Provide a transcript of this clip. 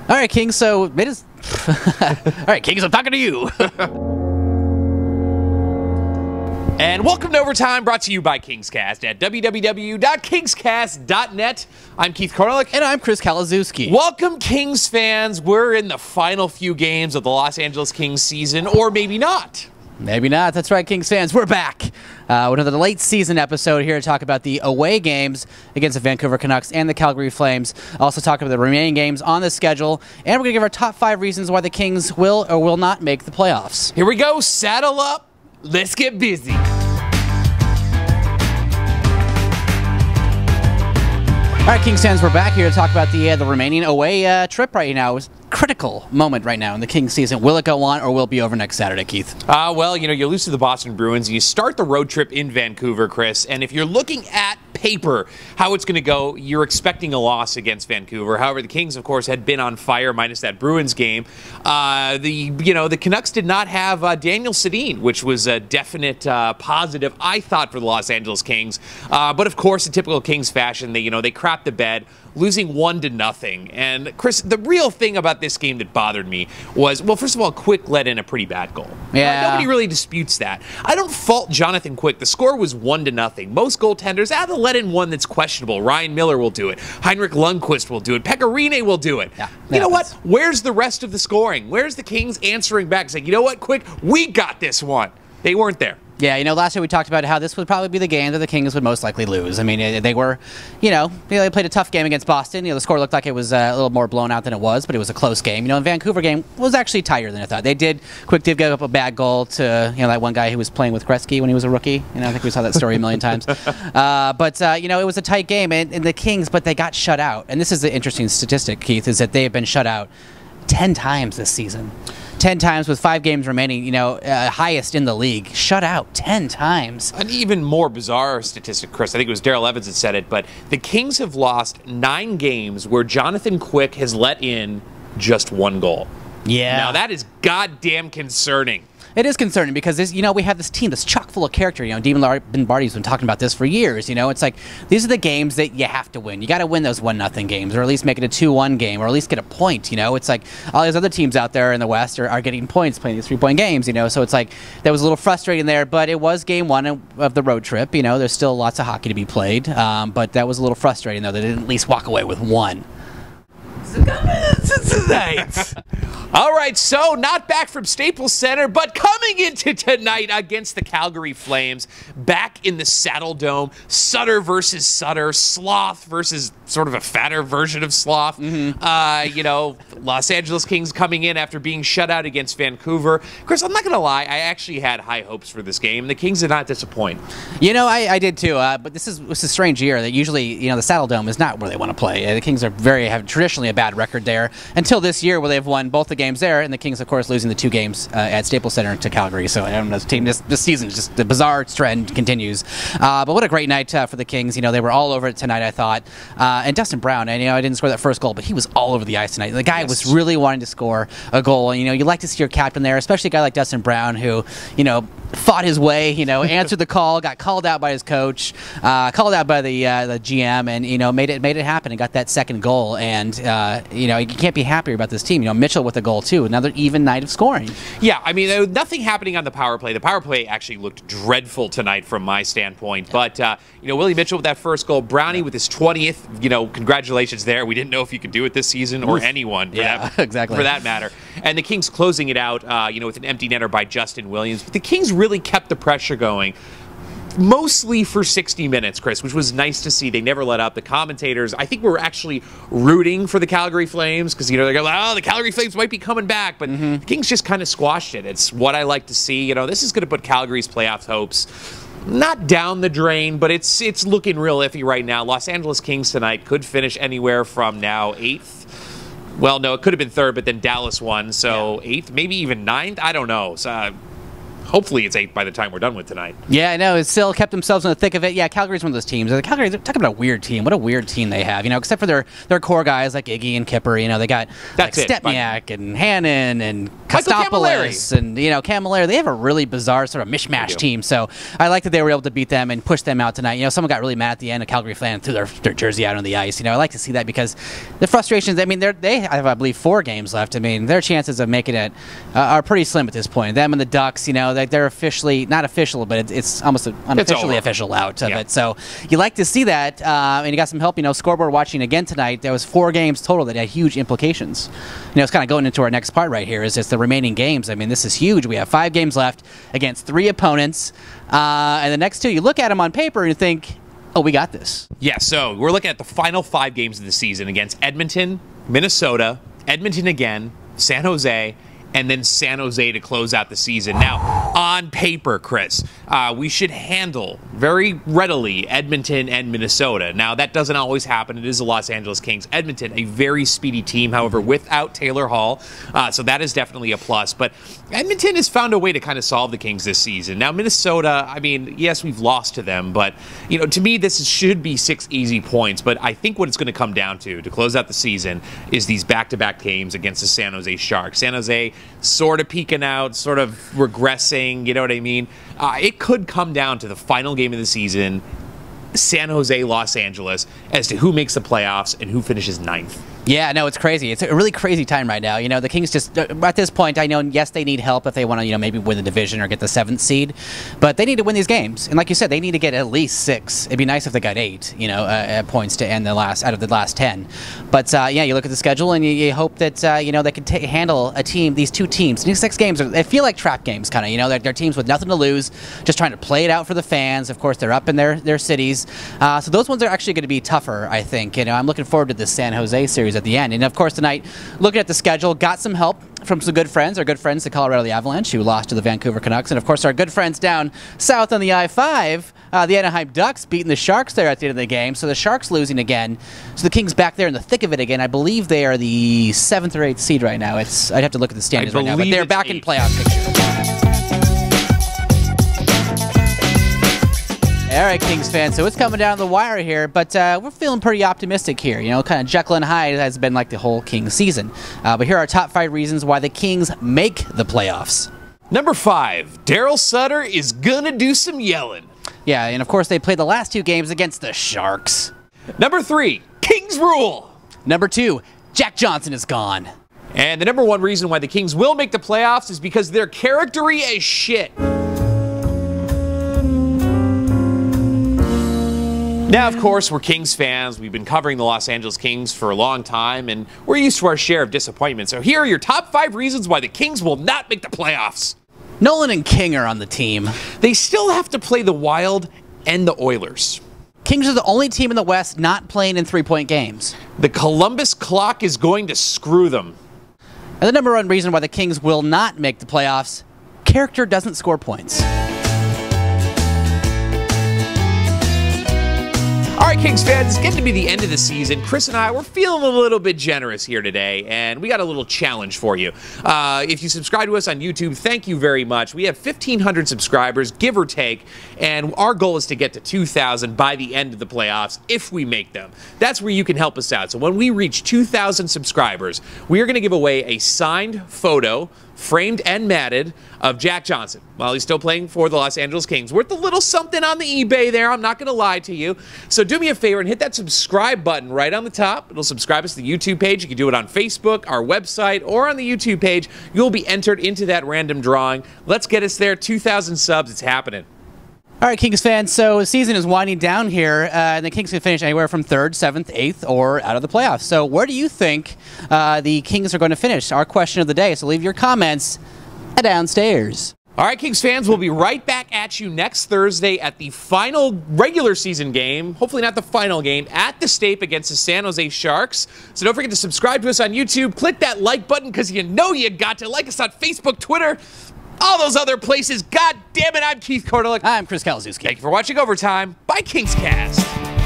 All right, King, so all right, Kings, I'm talking to you. And welcome to Overtime, brought to you by KingsCast at www.kingscast.net. I'm Keith Korneluk. And I'm Chris Kalazewski. Welcome, Kings fans. We're in the final few games of the Los Angeles Kings season, or maybe not. Maybe not. That's right, Kings fans. We're back with another late season episode here to talk about the away games against the Vancouver Canucks and the Calgary Flames. Also talk about the remaining games on the schedule. And we're going to give our top 5 reasons why the Kings will or will not make the playoffs. Here we go. Saddle up. Let's get busy. All right, Kings fans, we're back here to talk about the remaining away trip right now. It's a critical moment right now in the Kings season. Will it go on or will it be over next Saturday, Keith? Well, you lose to the Boston Bruins. You start the road trip in Vancouver, Chris, and if you're looking at paper how it's going to go, you're expecting a loss against Vancouver. However, the Kings, of course, had been on fire minus that Bruins game. The Canucks did not have Daniel Sedin, which was a definite positive, I thought, for the Los Angeles Kings. But of course, in typical Kings fashion, they crapped the bed, losing 1-0. And Chris, the real thing about this game that bothered me was, well, first of all, Quick let in a pretty bad goal. Yeah. Nobody really disputes that. I don't fault Jonathan Quick. The score was 1-0. Most goaltenders, they'll let in one that's questionable. Ryan Miller will do it. Heinrich Lundqvist will do it. Pekka Rinne will do it. Yeah, you know what? Where's the rest of the scoring? Where's the Kings answering back saying, you know what, Quick, we got this one? They weren't there. Yeah, last year we talked about how this would probably be the game that the Kings would most likely lose. I mean, they were, they played a tough game against Boston. The score looked like it was a little more blown out than it was, but it was a close game. The Vancouver game was actually tighter than I thought. Quick did give up a bad goal to, that one guy who was playing with Gretzky when he was a rookie. I think we saw that story a million times. But it was a tight game, and the Kings, but they got shut out. And this is the interesting statistic, Keith, is that they have been shut out 10 times this season. 10 times with 5 games remaining, highest in the league. Shut out 10 times. An even more bizarre statistic, Chris, I think it was Daryl Evans that said it, but the Kings have lost 9 games where Jonathan Quick has let in just 1 goal. Yeah. Now, that is goddamn concerning. It is concerning because we have this team that's chock full of character. Demon Lombardi's been talking about this for years. It's like these are the games that you have to win. You got to win those 1-0 games, or at least make it a 2-1 game, or at least get a point. It's like all these other teams out there in the West are getting points playing these 3-point games. So it's like that was a little frustrating there, but it was game 1 of the road trip. There's still lots of hockey to be played, but that was a little frustrating though. They didn't at least walk away with 1. Tonight. All right, so not back from Staples Center, but coming into tonight against the Calgary Flames, back in the Saddle Dome, Sutter versus Sutter, Sloth versus sort of a fatter version of Sloth. Los Angeles Kings coming in after being shut out against Vancouver. Chris, I'm not going to lie, I actually had high hopes for this game. The Kings did not disappoint. I did too, but this is a strange year that usually, the Saddle Dome is not where they want to play. The Kings have traditionally a bad record there until this year where they've won both the games there, and the Kings, of course, losing the 2 games at Staples Center to Calgary. So I don't know, this season, just the bizarre trend continues. But what a great night for the Kings. They were all over it tonight, I thought. And Dustin Brown, and I didn't score that first goal, but he was all over the ice tonight. The guy was really wanting to score a goal. And, you like to see your captain there, especially a guy like Dustin Brown who, fought his way, answered the call, got called out by his coach, called out by the GM, and made it happen and got that second goal. And you can't be happier about this team. Mitchell with a goal too, another even night of scoring. Yeah, I mean, there was nothing happening on the power play. The power play actually looked dreadful tonight from my standpoint. But Willie Mitchell with that first goal, Brownie with his 20th. Congratulations there. We didn't know if you could do it this season or anyone for that matter. And the Kings closing it out, with an empty netter by Justin Williams. But the Kings really kept the pressure going. Mostly for 60 minutes, Chris, which was nice to see. They never let up. The commentators, I think, were actually rooting for the Calgary Flames because, they're going, oh, the Calgary Flames might be coming back. But the Kings just kind of squashed it. It's what I like to see. This is going to put Calgary's playoff hopes not down the drain, but it's looking real iffy right now. Los Angeles Kings tonight could finish anywhere from now 8th. Well, no, it could have been 3rd, but then Dallas won. So 8th, maybe even 9th. I don't know. So, hopefully it's 8 by the time we're done with tonight. Yeah, I know. It's still kept themselves in the thick of it. Yeah, Calgary's one of those teams. Calgary, talking about a weird team. What a weird team they have, except for their core guys like Iggy and Kipper. They got Stepniak and Hannon and Kostopoulos and, Camilleri. They have a really bizarre sort of mishmash team. So I like that they were able to beat them and push them out tonight. Someone got really mad at the end, a Calgary fan threw their jersey out on the ice. I like to see that because the frustrations, they have, I believe, 4 games left. Their chances of making it are pretty slim at this point. Them and the Ducks, they're officially, not official, but it's almost unofficially official out of it. So you like to see that, and you got some help. Scoreboard watching again tonight, there was 4 games total that had huge implications. It's kind of going into our next part right here is just the remaining games. This is huge. We have 5 games left against 3 opponents, and the next 2, you look at them on paper and you think, oh, we got this. Yeah, so we're looking at the final 5 games of the season against Edmonton, Minnesota, Edmonton again, San Jose, and then San Jose to close out the season. Now, on paper, Chris, we should handle very readily Edmonton and Minnesota. Now, that doesn't always happen. It is the Los Angeles Kings. Edmonton, a very speedy team, however, without Taylor Hall. So that is definitely a plus. But Edmonton has found a way to kind of solve the Kings this season. Now, Minnesota, yes, we've lost to them. But, to me, this should be 6 easy points. But I think what it's going to come down to close out the season is these back-to-back games against the San Jose Sharks. San Jose sort of peeking out, sort of regressing, you know what I mean? It could come down to the final game of the season, San Jose, Los Angeles, as to who makes the playoffs and who finishes 9th. Yeah, no, it's crazy. It's a really crazy time right now. The Kings just, at this point, I know, yes, they need help if they want to, maybe win the division or get the 7th seed, but they need to win these games. And like you said, they need to get at least 6. It'd be nice if they got 8, points to end out of the last 10. But, you look at the schedule and you hope that, they can handle these 2 teams. These 6 games, they feel like trap games, kind of, they're teams with nothing to lose, just trying to play it out for the fans. Of course, they're up in their cities. So those ones are actually going to be tougher, I think. I'm looking forward to this San Jose series at the end. And of course, tonight, looking at the schedule, got some help from some good friends, our good friends, the Colorado Avalanche, who lost to the Vancouver Canucks. And of course, our good friends down south on the I-5, the Anaheim Ducks beating the Sharks there at the end of the game. So the Sharks losing again. So the Kings back there in the thick of it again. I believe they are the 7th or 8th seed right now. I'd have to look at the standings right now, but they're back in playoff picture. All right, Kings fans, so it's coming down the wire here, but we're feeling pretty optimistic here. Kind of Jekyll and Hyde has been like the whole Kings season. But here are our top 5 reasons why the Kings make the playoffs. Number 5, Daryl Sutter is gonna do some yelling. Yeah, and of course they played the last 2 games against the Sharks. Number 3, Kings rule. Number 2, Jack Johnson is gone. And the number 1 reason why the Kings will make the playoffs is because they're charactery as shit. Now, of course, we're Kings fans. We've been covering the Los Angeles Kings for a long time, and we're used to our share of disappointment. So here are your top 5 reasons why the Kings will not make the playoffs. Nolan and King are on the team. They still have to play the Wild and the Oilers. Kings are the only team in the West not playing in 3-point games. The Columbus clock is going to screw them. And the number 1 reason why the Kings will not make the playoffs, character doesn't score points. All right, Kings fans, it's getting to be the end of the season. Chris and I, we're feeling a little bit generous here today, and we got a little challenge for you. If you subscribe to us on YouTube, thank you very much. We have 1,500 subscribers, give or take, and our goal is to get to 2,000 by the end of the playoffs, if we make them. That's where you can help us out. So when we reach 2,000 subscribers, we are going to give away a signed photo, framed and matted, of Jack Johnson while he's still playing for the Los Angeles Kings. Worth a little something on the eBay there, I'm not going to lie to you. So do me a favor and hit that subscribe button right on the top. It'll subscribe us to the YouTube page. You can do it on Facebook, our website, or on the YouTube page. You'll be entered into that random drawing. Let's get us there. 2,000 subs. It's happening. All right, Kings fans, so the season is winding down here, and the Kings can finish anywhere from 3rd, 7th, 8th, or out of the playoffs. So where do you think the Kings are going to finish? Our question of the day, so leave your comments downstairs. All right, Kings fans, we'll be right back at you next Thursday at the final regular season game, hopefully not the final game, at the Stape against the San Jose Sharks. So don't forget to subscribe to us on YouTube. Click that like button because you know you got to. Like us on Facebook, Twitter, all those other places. God damn it, I'm Keith Kordelik. I'm Chris Kalzewski. Thank you for watching Overtime by KingsCast.